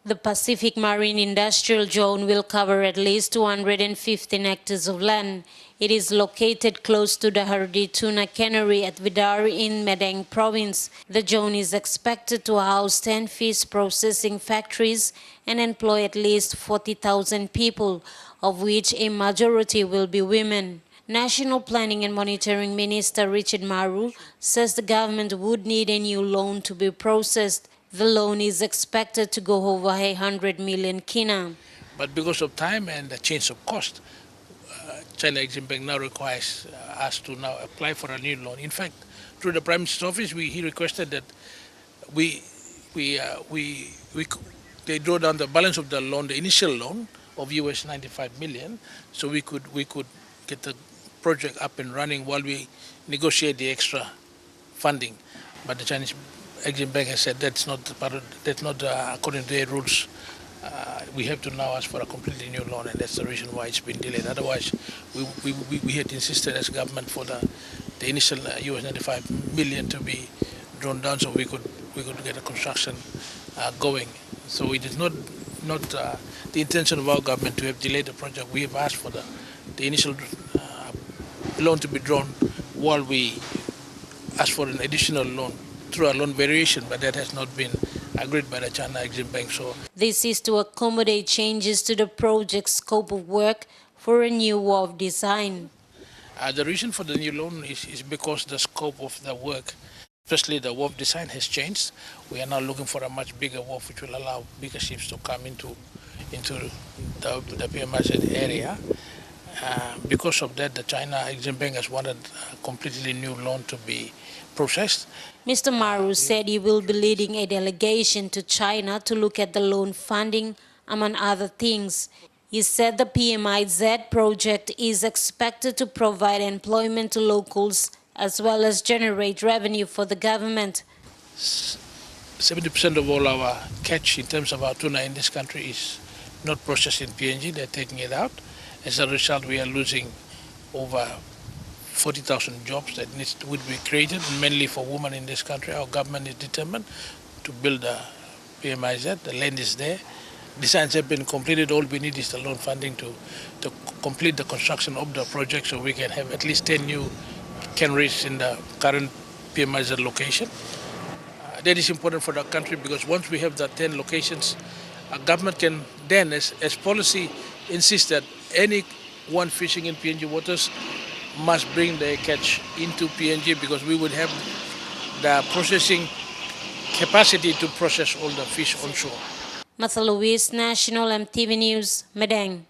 The Pacific Marine Industrial Zone will cover at least 215 hectares of land. It is located close to the Hardy Tuna Cannery at Vidar in Madang province. The zone is expected to house 10 fish processing factories and employ at least 40,000 people, of which a majority will be women. National Planning and Monitoring Minister Richard Maru says the government would need a new loan to be processed. The loan is expected to go over 100 million kina. But because of time and the change of cost, China EXIM Bank now requires us to now apply for a new loan. In fact, through the Prime Minister's office, he requested that they draw down the balance of the loan, the initial loan of US 95 million, so we could get the project up and running while we negotiate the extra funding. But the Chinese EXIM Bank has said that's not according to their rules. We have to now ask for a completely new loan, and that's the reason why it's been delayed. Otherwise, we had insisted as government for the initial US 95 million to be drawn down, so we could get a construction going. So it is not the intention of our government to have delayed the project. We have asked for the initial loan to be drawn while we ask for an additional loan through a loan variation, but that has not been agreed by the China EXIM Bank. So this is to accommodate changes to the project's scope of work for a new wharf design. The reason for the new loan is because the scope of the work, especially the wharf design, has changed. We are now looking for a much bigger wharf which will allow bigger ships to come into the PMIZ area. Because of that, the China EXIM Bank has wanted a completely new loan to be processed. Mr. Maru said he will be leading a delegation to China to look at the loan funding, among other things. He said the PMIZ project is expected to provide employment to locals as well as generate revenue for the government. 70% of all our catch in terms of our tuna in this country is not processed in PNG. They're taking it out. As a result, we are losing over 40,000 jobs that would be created, mainly for women in this country. Our government is determined to build a PMIZ. The land is there. Designs have been completed. All we need is the loan funding to complete the construction of the project, so we can have at least 10 new canneries in the current PMIZ location. That is important for the country because once we have the 10 locations, our government can then, as policy, insist that anyone fishing in PNG waters must bring their catch into PNG because we would have the processing capacity to process all the fish onshore. Martha Louise, National EMTV News, Madang.